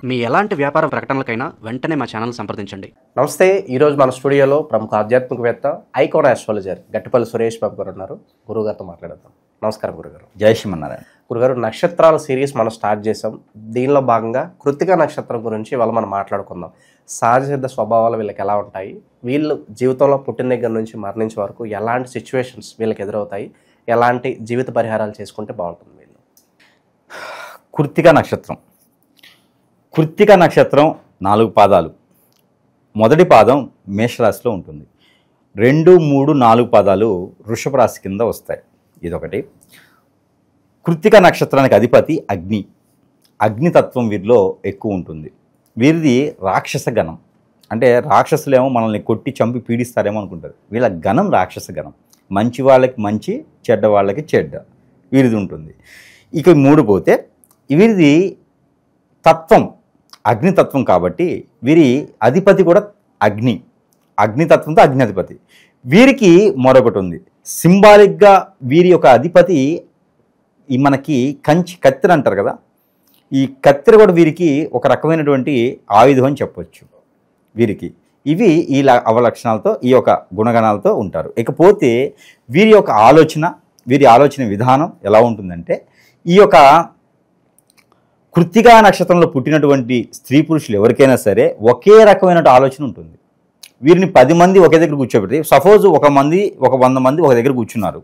మీ ఎలాంటి వ్యాపార ప్రకటనలకైనా వెంటనే మా ఛానల్ సంప్రదించండి. నమస్తే. ఈరోజు మన స్టూడియోలో ప్రముఖ ఆధ్యాత్మికవేత్త ఐకాన్ ఆస్ట్రాలజర్ గట్టిపల్లి సురేష్ బాబు గారు ఉన్నారు. గురుగారితో మాట్లాడదాం. నమస్కారం గురుగారు. జై శ్రీమన్నారాయణ. గురుగారు, నక్షత్రాల సిరీస్ మనం స్టార్ట్ చేసాం. దీనిలో భాగంగా కృత్తిక నక్షత్రం గురించి ఇవాళ మనం మాట్లాడుకుందాం. సహజ సిద్ధ స్వభావాలు వీళ్ళకి ఎలా ఉంటాయి, వీళ్ళు జీవితంలో పుట్టిన దగ్గర నుంచి మరణించే వరకు ఎలాంటి సిచ్యువేషన్స్ వీళ్ళకి ఎదురవుతాయి, ఎలాంటి జీవిత పరిహారాలు చేసుకుంటే బాగుంటుంది వీళ్ళు. కృత్తిక నక్షత్రం. కృత్తిక నక్షత్రం 4 పాదాలు. మొదటి పాదం మేషరాశిలో ఉంటుంది. 2, 3, 4 పాదాలు వృషభ రాశి కింద వస్తాయి. ఇదొకటి. కృత్తిక నక్షత్రానికి అధిపతి అగ్ని. అగ్నితత్వం వీరిలో ఎక్కువ ఉంటుంది. వీరిది రాక్షస గణం. అంటే రాక్షసులేమో మనల్ని కొట్టి చంపి పీడిస్తారేమో అనుకుంటారు. వీళ్ళ గణం రాక్షస గణం. మంచి వాళ్ళకి మంచి, చెడ్డ వాళ్ళకి చెడ్డ వీరిది ఉంటుంది. ఇక 3 పోతే వీరిది తత్వం అగ్నితత్వం కాబట్టి వీరి అధిపతి కూడా అగ్ని. అగ్నితత్వంతో అగ్ని అధిపతి. వీరికి మరొకటి ఉంది. సింబాలిక్గా వీరి యొక్క అధిపతి ఈ మనకి కత్తెర అంటారు కదా, ఈ కత్తెర కూడా వీరికి ఒక రకమైనటువంటి ఆయుధం అని చెప్పవచ్చు. వీరికి ఇవి ఈ అవలక్షణాలతో, ఈ యొక్క గుణగణాలతో ఉంటారు. ఇకపోతే వీరి యొక్క వీరి ఆలోచన విధానం ఎలా ఉంటుందంటే, ఈ యొక్క కృత్తికా నక్షత్రంలో పుట్టినటువంటి స్త్రీ పురుషులు ఎవరికైనా సరే ఒకే రకమైన ఆలోచన ఉంటుంది. వీరిని 10 మంది ఒకే దగ్గర కూర్చోబెట్టి, సపోజ్ 100 మంది ఒక దగ్గర కూర్చున్నారు,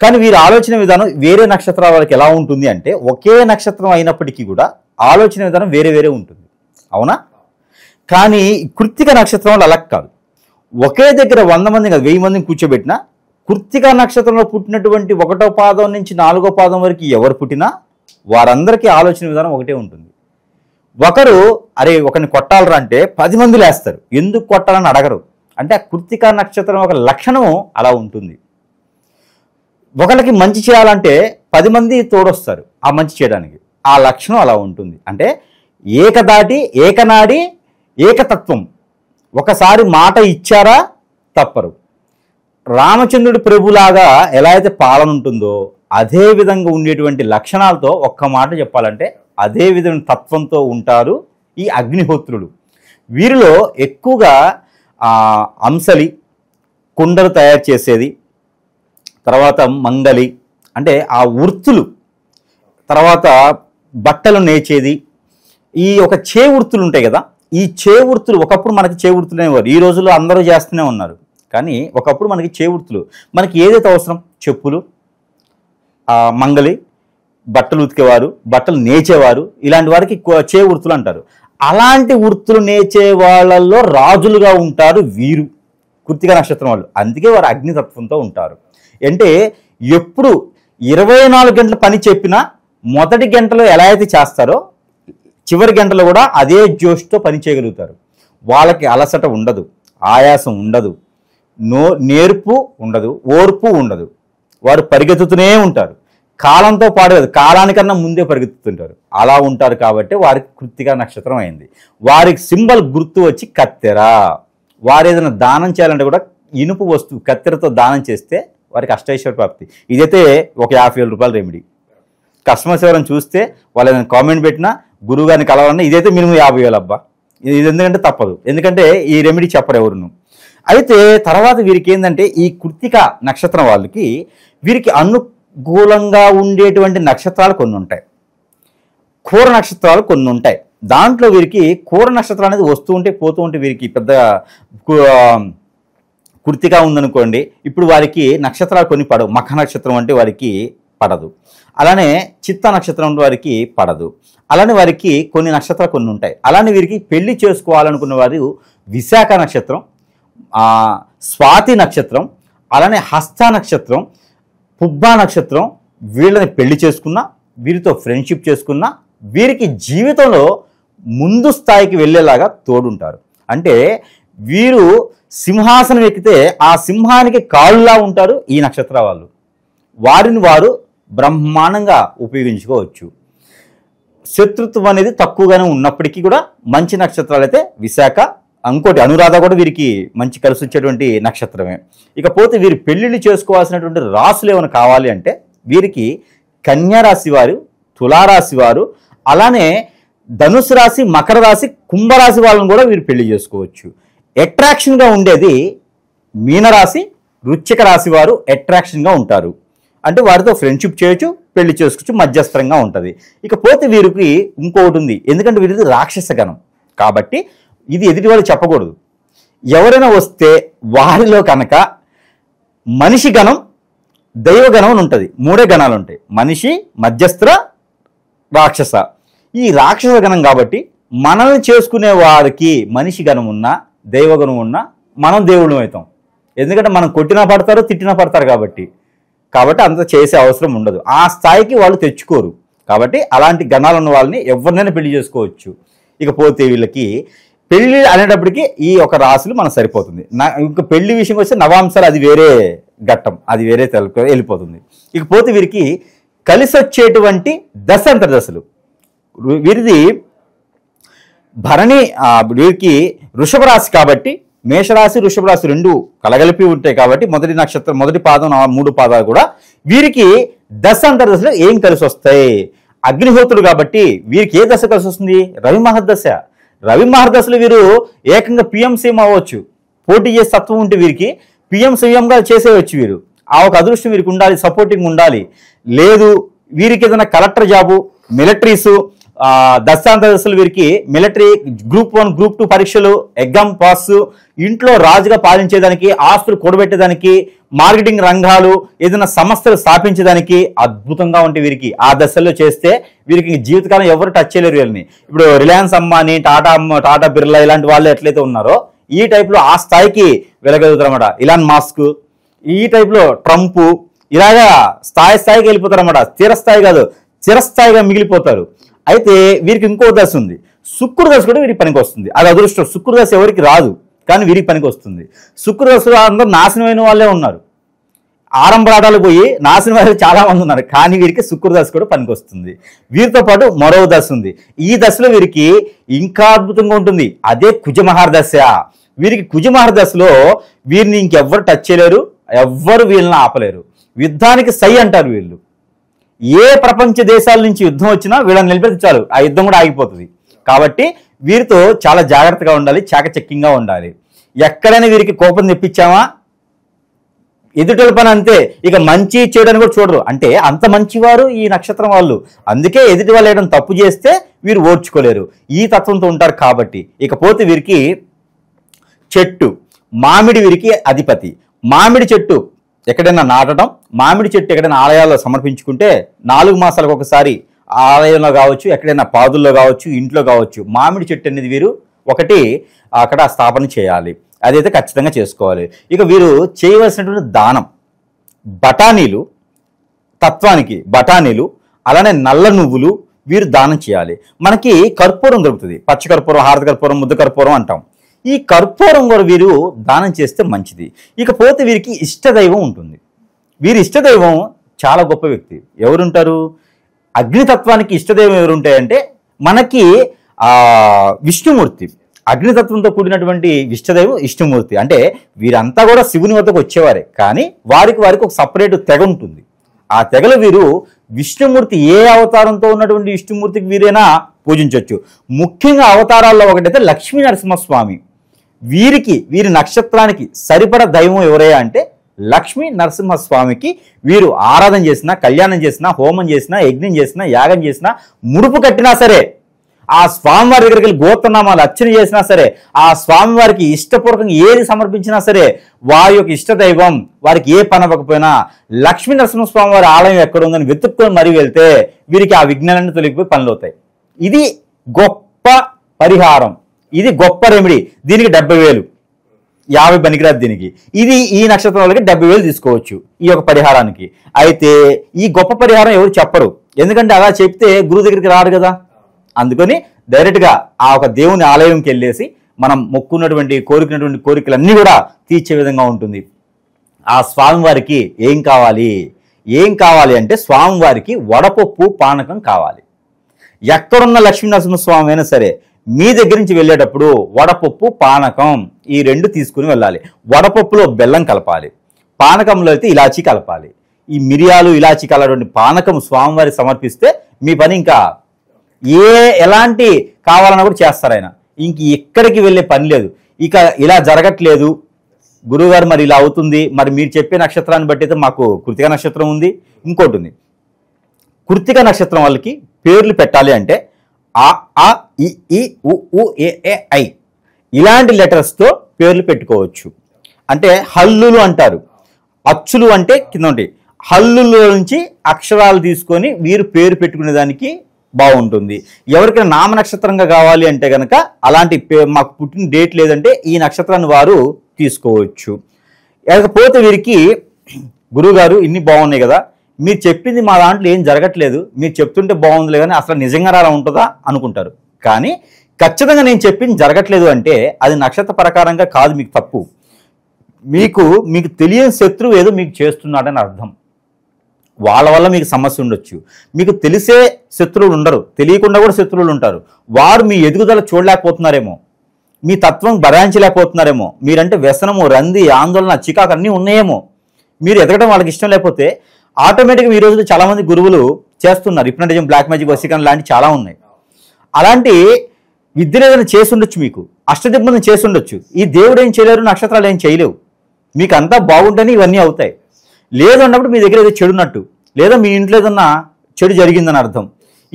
కానీ వీరి ఆలోచన విధానం వేరే నక్షత్రాల వాళ్ళకి ఎలా ఉంటుంది అంటే, ఒకే నక్షత్రం అయినప్పటికీ కూడా ఆలోచన విధానం వేరే వేరే ఉంటుంది. అవునా? కానీ కృత్తిక నక్షత్రం వాళ్ళు అలా కాదు. ఒకే దగ్గర 100 మంది కాదు, 1000 మందిని కూర్చోబెట్టినా కృత్తిక నక్షత్రంలో పుట్టినటువంటి 1వ పాదం నుంచి 4వ పాదం వరకు ఎవరు పుట్టినా వారందరికీ ఆలోచన విధానం ఒకటే ఉంటుంది. ఒకరు ఒకరిని కొట్టాలరా అంటే 10 మంది లేస్తారు. ఎందుకు కొట్టాలని అడగరు. అంటే ఆ కృత్తిక నక్షత్రం ఒక లక్షణం అలా ఉంటుంది. ఒకరికి మంచి చేయాలంటే 10 మంది తోడొస్తారు ఆ మంచి చేయడానికి. ఆ లక్షణం అలా ఉంటుంది. అంటే ఏకదాటి, ఏకనాడి, ఏకతత్వం. ఒకసారి మాట ఇచ్చారా తప్పరు. రామచంద్రుడి ప్రభులాగా ఎలా అయితే పాలన ఉంటుందో అదే విధంగా ఉండేటువంటి లక్షణాలతో, ఒక్క మాట చెప్పాలంటే అదే విధమైన తత్వంతో ఉంటారు ఈ అగ్నిహోత్రులు. వీరిలో ఎక్కువగా అంశలి, కుండలు తయారు చేసేది, తర్వాత మంగలి అంటే ఆ వృత్తులు, తర్వాత బట్టలు నేచేది, ఈ ఒక వృత్తులు ఉంటాయి కదా, ఈ వృత్తులు ఒకప్పుడు మనకి వృత్తులు అనేవారు. ఈ రోజుల్లో అందరూ చేస్తూనే ఉన్నారు. కానీ ఒకప్పుడు మనకి వృత్తులు, మనకి ఏదైతే అవసరం, చెప్పులు, మంగలి, బట్టలు ఉతికేవారు, బట్టలు నేచేవారు, ఇలాంటి వారికి వృత్తులు అంటారు. అలాంటి వృత్తులు నేచే వాళ్ళల్లో రాజులుగా ఉంటారు వీరు కృత్తిక నక్షత్రం వాళ్ళు. అందుకే వారు అగ్నితత్వంతో ఉంటారు. అంటే ఎప్పుడు 24 గంటల పని చెప్పినా మొదటి గంటలో ఎలా అయితే చేస్తారో చివరి గంటలో కూడా అదే జోష్తో పని చేయగలుగుతారు. వాళ్ళకి అలసట ఉండదు, ఆయాసం ఉండదు, నేర్పు ఉండదు, ఓర్పు ఉండదు. వారు పరిగెత్తుతూనే ఉంటారు. కాలంతో పాటు కాదు, కాలానికన్నా ముందే పరిగెత్తుతుంటారు. అలా ఉంటారు కాబట్టి వారికి కృత్తిక నక్షత్రం అయింది. వారికి సింబల్ గుర్తు వచ్చి కత్తెర. వారు ఏదైనా దానం చేయాలంటే కూడా ఇనుపు వస్తువు కత్తెరతో దానం చేస్తే వారికి అష్టైశ్వర్య ప్రాప్తి. ఇదైతే ఒక 50,000 రూపాయల రెమెడీ. కస్టమర్స్ ఎవరైనా చూస్తే వాళ్ళు ఏదైనా కామెంట్ పెట్టినా గురువుగారిని కలవాలన్నా ఇదైతే మినిమం 50,000 అబ్బా. ఇది ఎందుకంటే తప్పదు, ఎందుకంటే ఈ రెమెడీ చెప్పరు ఎవరును. అయితే తర్వాత వీరికి ఏంటంటే, ఈ కృత్తిక నక్షత్రం వాళ్ళకి వీరికి అనుకూలంగా ఉండేటువంటి నక్షత్రాలు కొన్ని ఉంటాయి, కూర నక్షత్రాలు కొన్ని ఉంటాయి. దాంట్లో వీరికి కూర నక్షత్రం అనేది వస్తూ ఉంటే పోతూ ఉంటే వీరికి పెద్ద కృత్తిక ఉందనుకోండి, ఇప్పుడు వారికి నక్షత్రాలు కొన్ని పడవు. మఖ నక్షత్రం అంటే వారికి పడదు, అలానే చిత్త నక్షత్రం అంటే వారికి పడదు. అలానే వారికి కొన్ని నక్షత్రాలు కొన్ని ఉంటాయి. అలానే వీరికి పెళ్లి చేసుకోవాలనుకున్న వారు విశాఖ నక్షత్రం, స్వాతి నక్షత్రం, అలానే హస్త నక్షత్రం, పుబ్బా నక్షత్రం, వీళ్ళని పెళ్లి చేసుకున్నా, వీరితో ఫ్రెండ్షిప్ చేసుకున్నా వీరికి జీవితంలో ముందు స్థాయికి వెళ్ళేలాగా తోడుంటారు. అంటే వీరు సింహాసనం ఎక్కితే ఆ సింహానికి కాళ్ళులా ఉంటారు ఈ నక్షత్ర వాళ్ళు. వారిని వారు బ్రహ్మాండంగా ఉపయోగించుకోవచ్చు. శత్రుత్వం అనేది తక్కువగానే ఉన్నప్పటికీ కూడా మంచి నక్షత్రాలు అయితే విశాఖ, ఇంకోటి అనురాధ కూడా వీరికి మంచి కలిసి వచ్చేటువంటి నక్షత్రమే. ఇకపోతే వీరు పెళ్లిళ్ళు చేసుకోవాల్సినటువంటి రాసులు ఏమైనా కావాలి అంటే వీరికి కన్యా రాశి వారు, తులారాశి వారు, అలానే ధనుసు రాశి, మకర రాశి, కుంభరాశి వాళ్ళని కూడా వీరు పెళ్లి చేసుకోవచ్చు. అట్రాక్షన్గా ఉండేది మీనరాశి, వృశ్చిక రాశి వారు అట్రాక్షన్గా ఉంటారు. అంటే వారితో ఫ్రెండ్షిప్ చేయొచ్చు, పెళ్లి చేసుకోవచ్చు, మధ్యస్థంగా ఉంటుంది. ఇకపోతే వీరికి ఇంకొకటి ఉంది, ఎందుకంటే వీరిది రాక్షస గణం కాబట్టి ఇది ఎదుటి వాళ్ళు చెప్పకూడదు. ఎవరైనా వస్తే వారిలో కనుక మనిషి గణం, దైవగణం అని ఉంటుంది. 3 గణాలు ఉంటాయి, మనిషి, మధ్యస్థ, రాక్షస. ఈ రాక్షస గణం కాబట్టి మనల్ని చేసుకునే వారికి మనిషి గణం ఉన్నా దైవగణం ఉన్నా మనం దేవుళ్ళం అవుతాం. ఎందుకంటే మనం కొట్టినా పడతారు, తిట్టినా పడతారు కాబట్టి అంత చేసే అవసరం ఉండదు. ఆ స్థాయికి వాళ్ళు తెచ్చుకోరు. కాబట్టి అలాంటి గణాలు ఉన్న వాళ్ళని ఎవరినైనా పెళ్లి చేసుకోవచ్చు. ఇకపోతే వీళ్ళకి పెళ్లి అనేటప్పటికీ ఈ ఒక రాశులు మనకు సరిపోతుంది. ఇంకా పెళ్లి విషయం వస్తే నవాంశాలు అది వేరే ఘట్టం, అది వేరే వెళ్ళిపోతుంది. ఇకపోతే వీరికి కలిసి వచ్చేటువంటి దశలు వీరిది భరణి, వీరికి వృషభ రాశి కాబట్టి మేషరాశి, వృషభ రాశి 2 కలగలిపి ఉంటాయి కాబట్టి మొదటి నక్షత్రం, మొదటి పాదం, 3 పాదాలు కూడా వీరికి దశలు ఏం కలిసి వస్తాయి? అగ్నిహోత్రుడు కాబట్టి వీరికి ఏ దశ కలిసి వస్తుంది? రవి మహర్దశ. రవి మహర్దశలు వీరు ఏకంగా పిఎం సీఎం అవ్వచ్చు. పోటీ చేసే తత్వం ఉంటే వీరికి పిఎం సీఎంగా చేసేయచ్చు. వీరు ఆ ఒక అదృష్టం వీరికి ఉండాలి, సపోర్టింగ్ ఉండాలి. లేదు వీరికి ఏదైనా కలెక్టర్ జాబు, మిలిటరీసు, దశలు వీరికి మిలిటరీ గ్రూప్ 1, గ్రూప్ 2 పరీక్షలు, ఎగ్జామ్ పాస్, ఇంట్లో రాజుగా పాలించేదానికి, ఆస్తులు కూడబెట్టేదానికి, మార్కెటింగ్ రంగాలు, ఏదైనా సంస్థలు స్థాపించేదానికి అద్భుతంగా ఉంటే వీరికి ఆ దశల్లో చేస్తే వీరికి జీవితకాలం ఎవరు టచ్ చేయలేరు వీళ్ళని. ఇప్పుడు రిలయన్స్ అంబానీ, టాటా బిర్లా ఇలాంటి వాళ్ళు ఎట్లయితే ఉన్నారో ఈ టైప్లో ఆ స్థాయికి వెళ్ళగలుగుతారన్నమాట. ఇలాన్ మాస్క్, ఈ టైప్లో ట్రంప్, ఇలాగా స్థాయికి వెళ్ళిపోతారన్నమాట. స్థిరస్థాయి కాదు, చిరస్థాయిగా మిగిలిపోతారు. అయితే వీరికి ఇంకో దశ ఉంది, శుక్రుడు దశ కూడా వీరికి పనికి వస్తుంది. అది అదృష్టం. శుక్రుడు దశ ఎవరికి రాదు కానీ వీరికి పనికి వస్తుంది. శుక్రుడు దశలో అందరూ నాశనమైన వాళ్ళే ఉన్నారు, ఆరంభరాటాలు పోయి నాశనమైన చాలా మంది ఉన్నారు, కానీ వీరికి శుక్రుడు దశ కూడా పనికి వస్తుంది. వీరితో పాటు మరో దశ ఉంది. ఈ దశలో వీరికి ఇంకా అద్భుతంగా ఉంటుంది, అదే కుజమహార దశ. వీరికి కుజమహార దశలో వీరిని ఇంకెవ్వరు టచ్ చేయలేరు, ఎవ్వరు వీళ్ళని ఆపలేరు. యుద్ధానికి సై అంటారు వీళ్ళు. ఏ ప్రపంచ దేశాల నుంచి యుద్ధం వచ్చినా వీళ్ళని నిలిపేది చాలు, ఆ యుద్ధం కూడా ఆగిపోతుంది. కాబట్టి వీరితో చాలా జాగ్రత్తగా ఉండాలి, చాకచక్యంగా ఉండాలి. ఎక్కడైనా వీరికి కోపం తెప్పించామా ఎదుటి పని అంతే. ఇక మంచి చేయడానికి కూడా చూడరు, అంటే అంత మంచివారు ఈ నక్షత్రం వాళ్ళు. అందుకే ఎదుటి వాళ్ళు ఏదైనా తప్పు చేస్తే వీరు ఓర్చుకోలేరు, ఈ తత్వంతో ఉంటారు. కాబట్టి ఇకపోతే వీరికి చెట్టు మామిడి వీరికి అధిపతి. మామిడి చెట్టు ఎక్కడైనా నాటడం, మామిడి చెట్టు ఎక్కడైనా ఆలయాల్లో సమర్పించుకుంటే 4 మాసాలకు ఒకసారి ఆలయంలో కావచ్చు, ఎక్కడైనా పాదుల్లో కావచ్చు, ఇంట్లో కావచ్చు, మామిడి చెట్టు అనేది వీరు ఒకటి అక్కడ స్థాపన చేయాలి. అదైతే ఖచ్చితంగా చేసుకోవాలి. ఇక వీరు చేయవలసినటువంటి దానం బఠానీలు, తత్వానికి బఠానీలు, అలానే నల్ల నువ్వులు వీరు దానం చేయాలి. మనకి కర్పూరం దొరుకుతుంది, పచ్చ కర్పూరం, హారత కర్పూరం, ముద్ద కర్పూరం అంటాం. ఈ కర్పూరం కూడా వీరు దానం చేస్తే మంచిది. ఇకపోతే వీరికి ఇష్టదైవం ఉంటుంది. వీరి ఇష్టదైవం చాలా గొప్ప వ్యక్తి. ఎవరుంటారు? అగ్నితత్వానికి ఇష్టదైవం ఎవరుంటాయంటే మనకి విష్ణుమూర్తి. అగ్నితత్వంతో కూడినటువంటి ఇష్టదైవం విష్ణుమూర్తి. అంటే వీరంతా కూడా శివుని వద్దకు వచ్చేవారే, కానీ వారికి ఒక సపరేట్ తెగ ఉంటుంది. ఆ తెగలో వీరు విష్ణుమూర్తి ఏ అవతారంతో ఉన్నటువంటి విష్ణుమూర్తికి వీరైనా పూజించవచ్చు. ముఖ్యంగా అవతారాల్లో ఒకటైతే లక్ష్మీ నరసింహస్వామి. వీరి నక్షత్రానికి సరిపడ దైవం ఎవరయ్యా అంటే లక్ష్మీ నరసింహస్వామికి వీరు ఆరాధన చేసినా, కళ్యాణం చేసినా, హోమం చేసినా, యజ్ఞం చేసినా, యాగం చేసినా, ముడుపు కట్టినా సరే, ఆ స్వామివారి దగ్గరికి వెళ్ళి గోత్రనామాలు అర్చన చేసినా సరే, ఆ స్వామివారికి ఇష్టపూర్వకంగా ఏది సమర్పించినా సరే, వారి యొక్క ఇష్టదైవం వారికి ఏ పని అవ్వకపోయినా లక్ష్మీ నరసింహస్వామి వారి ఆలయం ఎక్కడ ఉందని వెతుక్కొని మరీ వెళ్తే వీరికి ఆ విఘ్నాలన్నీ తొలగిపోయి పనులు అవుతాయి. ఇది గొప్ప పరిహారం, ఇది గొప్ప రెమెడీ. దీనికి 70,000, 50 పనికిరాదు దీనికి. ఇది ఈ నక్షత్రం వాళ్ళకి 70,000 తీసుకోవచ్చు ఈ యొక్క పరిహారానికి. అయితే ఈ గొప్ప పరిహారం ఎవరు చెప్పరు, ఎందుకంటే అలా చెప్తే గురువు దగ్గరికి రాడు కదా. అందుకని డైరెక్ట్గా ఆ ఒక దేవుని ఆలయంకి వెళ్ళేసి మనం మొక్కున్నటువంటి కోరికలన్నీ కూడా తీర్చే విధంగా ఉంటుంది. ఆ స్వామివారికి ఏం కావాలి అంటే స్వామివారికి వడపప్పు పానకం కావాలి. ఎక్కడున్న లక్ష్మీ నరసింహస్వామి అయినా సరే మీ దగ్గర నుంచి వెళ్ళేటప్పుడు వడపప్పు, పానకం ఈ 2 తీసుకుని వెళ్ళాలి. వడపప్పులో బెల్లం కలపాలి, పానకంలో అయితే ఇలాచీ కలపాలి. ఈ మిరియాలు, ఇలాచీ కలటువంటి పానకం స్వామివారికి సమర్పిస్తే మీ పని ఇంకా ఎలాంటి కావాలన్నా కూడా చేస్తారు ఆయన. ఇంక ఎక్కడికి వెళ్ళే పని లేదు. ఇక ఇలా జరగట్లేదు గురువుగారు, మరి ఇలా అవుతుంది, మరి మీరు చెప్పే నక్షత్రాన్ని బట్టి అయితే మాకు కృతిక నక్షత్రం ఉంది, ఇంకోటి ఉంది. కృతిక నక్షత్రం వాళ్ళకి పేర్లు పెట్టాలి అంటే ఆ ఈ ఉ ఏ ఐ ఇలాంటి లెటర్స్తో పేర్లు పెట్టుకోవచ్చు. అంటే హల్లులు అంటారు. అచ్చులు అంటే కింద ఉంటాయి. హల్లుల నుంచి అక్షరాలు తీసుకొని వీరు పేరు పెట్టుకునే దానికి బాగుంటుంది. ఎవరికైనా నామ నక్షత్రంగా కావాలి అంటే కనుక అలాంటి మాకు పుట్టిన డేట్ లేదంటే ఈ నక్షత్రాన్ని వారు తీసుకోవచ్చు. లేకపోతే వీరికి గురువుగారు ఇన్ని బాగున్నాయి కదా, మీరు చెప్పింది మా దాంట్లో ఏం జరగట్లేదు, మీరు చెప్తుంటే బాగుందిలే కానీ అసలు నిజంగా అలా ఉంటుందా అనుకుంటారు. కానీ ఖచ్చితంగా నేను చెప్పింది జరగట్లేదు అంటే అది నక్షత్ర ప్రకారంగా కాదు, మీకు తప్పు. మీకు తెలియని శత్రువు ఏదో మీకు చేస్తున్నాడని అర్థం. వాళ్ళ వల్ల మీకు సమస్య ఉండొచ్చు. మీకు తెలిసే శత్రువులు ఉండరు, తెలియకుండా కూడా శత్రువులు ఉంటారు. వారు మీ ఎదుగుదల చూడలేకపోతున్నారేమో, మీ తత్వం భరాయించలేకపోతున్నారేమో, మీరంటే వ్యసనము, రంది, ఆందోళన, చికాకు అన్నీ ఉన్నాయేమో. మీరు ఎదగడం వాళ్ళకి ఇష్టం లేకపోతే ఆటోమేటిక్గా ఈ రోజుల్లో చాలామంది గురువులు చేస్తున్నారు. హిప్నటిజం, బ్లాక్ మ్యాజిక్, వశీకరణ లాంటి చాలా ఉన్నాయి. అలాంటి విద్యలు ఏదైనా చేసి ఉండొచ్చు, మీకు అష్టదిగ్బంధం చేసి ఉండొచ్చు. ఈ దేవుడు ఏం చేయలేరు, నక్షత్రాలు ఏం చేయలేవు. మీకు అంతా బాగుంటేనే ఇవన్నీ అవుతాయి. లేదు అన్నప్పుడు మీ దగ్గర ఏదో చెడున్నట్టు, లేదా మీ ఇంట్లో ఏదన్నా చెడు జరిగిందని అర్థం.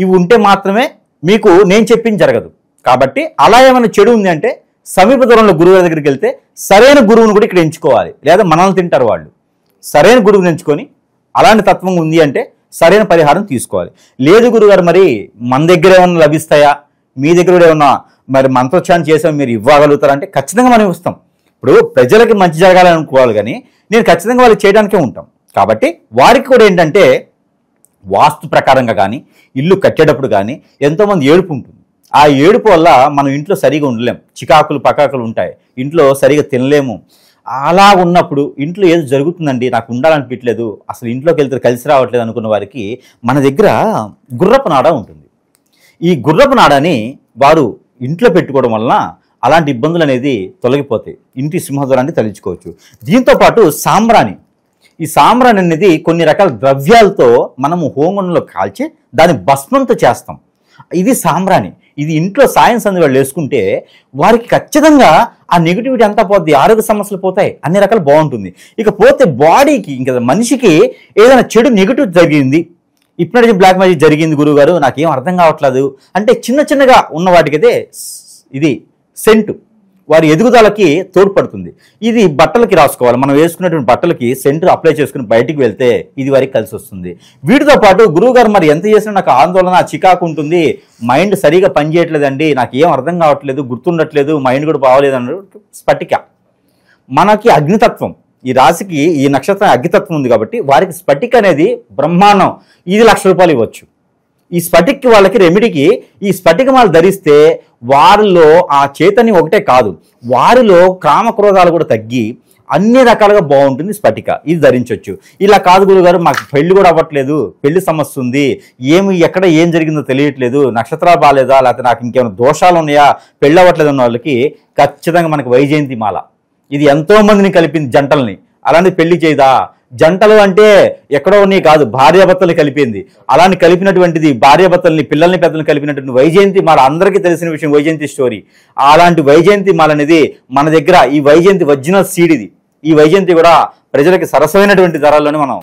ఇవి ఉంటే మాత్రమే మీకు నేను చెప్పింది జరగదు. కాబట్టి అలా ఏమైనా చెడు ఉంది అంటే సమీప దూరంలో గురువు దగ్గరికి వెళ్తే సరైన గురువుని కూడా ఇక్కడ ఎంచుకోవాలి. లేదా మనల్ని తింటారు వాళ్ళు. సరైన గురువుని ఎంచుకొని అలాంటి తత్వం ఉంది అంటే సరైన పరిహారం తీసుకోవాలి. లేదు గురుగారు, మరి మన దగ్గర ఏమన్నా లభిస్తాయా, మీ దగ్గర కూడా ఏమన్నా మరి మంత్రోచ్చారణ చేసాం మీరు ఇవ్వగలుగుతారంటే ఖచ్చితంగా మనం ఇస్తాం. ఇప్పుడు ప్రజలకి మంచి జరగాలని అనుకోవాలి, కానీ నేను ఖచ్చితంగా వాళ్ళకి చేయడానికే ఉంటాం. కాబట్టి వారికి కూడా ఏంటంటే వాస్తు ప్రకారంగా కానీ ఇల్లు కట్టేటప్పుడు కానీ ఎంతోమంది ఏడుపు ఉంటుంది. ఆ ఏడుపు వల్ల మనం ఇంట్లో సరిగా ఉండలేం, చికాకులు పకాకులు ఉంటాయి, ఇంట్లో సరిగా తినలేము. అలా ఉన్నప్పుడు ఇంట్లో ఏదో జరుగుతుందండి, నాకు ఉండాలనిపించలేదు, అసలు ఇంట్లోకి వెళ్తే కలిసి రావట్లేదు అనుకున్న వారికి మన దగ్గర గుర్రపు నాడ ఉంటుంది. ఈ గుర్రపు నాడని వారు ఇంట్లో పెట్టుకోవడం వలన అలాంటి ఇబ్బందులు అనేది తొలగిపోతాయి. ఇంటి సింహద్వారాన్ని తలించుకోవచ్చు. దీంతోపాటు సాంబ్రాణి, ఈ సాంబ్రాణి అనేది కొన్ని రకాల ద్రవ్యాలతో మనము హోమంలో కాల్చి దాన్ని భస్మంతో చేస్తాం. ఇది సాంబ్రాణి. ఇది ఇంట్లో సాయం సంధి వాళ్ళు వేసుకుంటే వారికి ఖచ్చితంగా ఆ నెగిటివిటీ అంతా పోద్ది, ఆరోగ్య సమస్యలు పోతాయి, అన్ని రకాలు బాగుంటుంది. ఇకపోతే బాడీకి ఇంకా మనిషికి ఏదైనా చెడు నెగిటివ్ జరిగింది, హిప్నటిజం, బ్లాక్ మ్యాజిక్ జరిగింది గురువుగారు, నాకేం అర్థం కావట్లేదు అంటే చిన్నగా ఉన్న వాటికైతే ఇది సెంటు వారి ఎదుగుదలకి తోడ్పడుతుంది. ఇది బట్టలకి రాసుకోవాలి. మనం వేసుకున్నటువంటి బట్టలకి సెంటు అప్లై చేసుకుని బయటికి వెళ్తే ఇది వారికి కలిసి వస్తుంది. వీటితో పాటు గురువుగారు మరి ఎంత చేసినా నాకు ఆందోళన, చికాకు ఉంటుంది, మైండ్ సరిగా పనిచేయట్లేదండి, నాకు ఏం అర్థం కావట్లేదు, గుర్తుండట్లేదు, మైండ్ కూడా బాగోలేదు అన్నట్టు స్ఫటిక. మనకి అగ్నితత్వం, ఈ రాశికి ఈ నక్షత్రం అగ్నితత్వం ఉంది కాబట్టి వారికి స్ఫటిక అనేది బ్రహ్మాండం. ఇది ₹1,00,000 ఇవ్వచ్చు. ఈ స్ఫటిక్ వాళ్ళకి రెమెడీకి ఈ స్ఫటికమాలు ధరిస్తే వారిలో ఆ చైతన్యం ఒకటే కాదు, వారిలో కామక్రోధాలు కూడా తగ్గి అన్ని రకాలుగా బాగుంటుంది స్ఫటిక. ఇది ధరించవచ్చు. ఇలా కాదు గురుగారు, మాకు పెళ్లి కూడా అవ్వట్లేదు, పెళ్లి సమస్య ఉంది, ఎక్కడ ఏం జరిగిందో తెలియట్లేదు, నక్షత్రాలు బాగాలేదా, లేకపోతే నాకు ఇంకేమైనా దోషాలు ఉన్నాయా, పెళ్ళి అవ్వట్లేదు అన్న వాళ్ళకి ఖచ్చితంగా మనకి వైజయంతి మాల, ఇది ఎంతో మందిని కలిపింది జంటల్ని. అలాంటి పెళ్లి చేయదా, జంటలు అంటే ఎక్కడో ఉన్నాయి కాదు, భార్యాభర్తలు కలిపింది. అలాంటి కలిపినటువంటిది భార్యాభర్తల్ని, పిల్లల్ని, పెద్దల్ని కలిపినటువంటి వైజయంతి మాల అందరికీ తెలిసిన విషయం, వైజయంతి స్టోరీ. అలాంటి వైజయంతి మాల అనేది మన దగ్గర, ఈ వైజయంతి ఒరిజినల్ సీడ్ ఇది. ఈ వైజయంతి కూడా ప్రజలకి సరసమైనటువంటి ధరల్లోనే మనం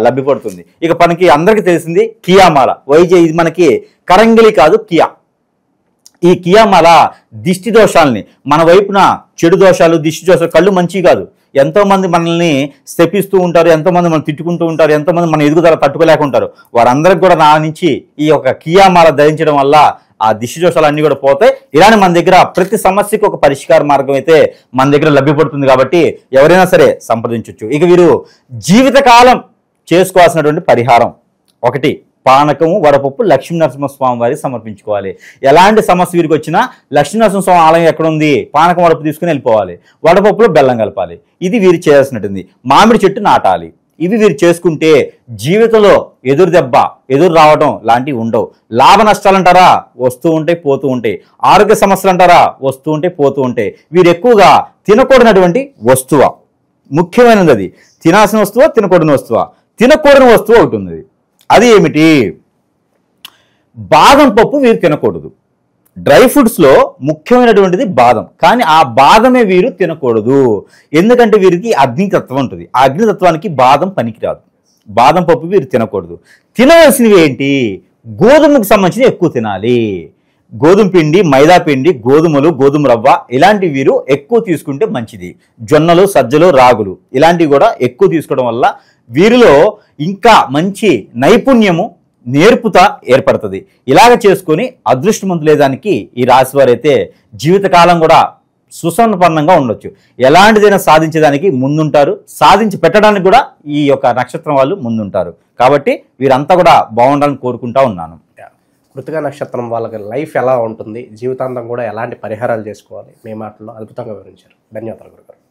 లభ్యపడుతుంది. ఇక మనకి అందరికీ తెలిసింది కియా మాల. ఇది మనకి కరంగిలి కాదు, కియా. ఈ కియామాల దిష్టి దోషాలని, మన వైపున చెడు దోషాలు, దిష్టి దోషాలు, కళ్ళు మంచివి కాదు, ఎంతోమంది మనల్ని శపిస్తూ ఉంటారు, ఎంతోమంది మనం తిట్టుకుంటూ ఉంటారు, ఎంతోమంది మన ఎదుగుదల తట్టుకోలేకుంటారు. వారందరికి కూడా నా నుంచి ఈ యొక్క కియామాల ధరించడం వల్ల ఆ దిష్టి దోషాలు అన్నీ కూడా పోతాయి. ఇలానే మన దగ్గర ప్రతి సమస్యకు ఒక పరిష్కార మార్గం అయితే మన దగ్గర లభ్యపడుతుంది. కాబట్టి ఎవరైనా సరే సంప్రదించవచ్చు. ఇక వీరు జీవితకాలం చేసుకోవాల్సినటువంటి పరిహారం ఒకటి, పానకము, వడపప్పు లక్ష్మీనరసింహస్వామి వారికి సమర్పించుకోవాలి. ఎలాంటి సమస్య వీరికి వచ్చినా లక్ష్మీనరసింహస్వామి ఆలయం ఎక్కడ ఉంది, పానకం వడపప్పు తీసుకుని వెళ్ళిపోవాలి, వడపప్పులో బెల్లం కలపాలి. ఇది వీరు చేయాల్సినట్టుంది. మామిడి చెట్టు నాటాలి. ఇవి వీరు చేసుకుంటే జీవితంలో ఎదురు దెబ్బ, ఎదురు రావడం లాంటివి ఉండవు. లాభ నష్టాలు అంటారా, వస్తూ ఉంటాయి, పోతూ ఉంటాయి. ఆరోగ్య సమస్యలు అంటారా, వస్తూ ఉంటాయి, పోతూ ఉంటాయి. వీరు ఎక్కువగా తినకూడనటువంటి వస్తువ, ముఖ్యమైనది అది. తినాల్సిన వస్తువ, తినకూడని వస్తువ. తినకూడని వస్తువు ఒకటి ఉంది. అది ఏమిటి? బాదం పప్పు వీరు తినకూడదు. డ్రై ఫ్రూట్స్లో ముఖ్యమైనటువంటిది బాదం, కానీ ఆ బాదమే వీరు తినకూడదు. ఎందుకంటే వీరికి అగ్నితత్వం ఉంటుంది. ఆ అగ్నితత్వానికి బాదం పనికిరాదు. బాదం పప్పు వీరు తినకూడదు. తినవలసినవి ఏంటి? గోధుమకు సంబంధించి ఎక్కువ తినాలి. గోధుమ పిండి, మైదా పిండి, గోధుమలు, గోధుమ రవ్వ ఇలాంటివి వీరు ఎక్కువ తీసుకుంటే మంచిది. జొన్నలు, సజ్జలు, రాగులు ఇలాంటివి కూడా ఎక్కువ తీసుకోవడం వల్ల వీరిలో ఇంకా మంచి నైపుణ్యము, నేర్పుత ఏర్పడుతుంది. ఇలాగ చేసుకొని అదృష్టవంతులేదానికి ఈ రాశి వారైతే జీవితకాలం కూడా సుసంపన్నంగా ఉండొచ్చు. ఎలాంటిదైనా సాధించేదానికి ముందుంటారు. సాధించి పెట్టడానికి కూడా ఈ యొక్క నక్షత్రం వాళ్ళు ముందుంటారు. కాబట్టి వీరంతా కూడా బాగుండాలని కోరుకుంటా ఉన్నాను. కృతికా నక్షత్రం వాళ్ళకి లైఫ్ ఎలా ఉంటుంది, జీవితాంతం కూడా ఎలాంటి పరిహారాలు చేసుకోవాలి, మీ మాటల్లో అద్భుతంగా వివరించారు. ధన్యవాదాలు గురుగారు.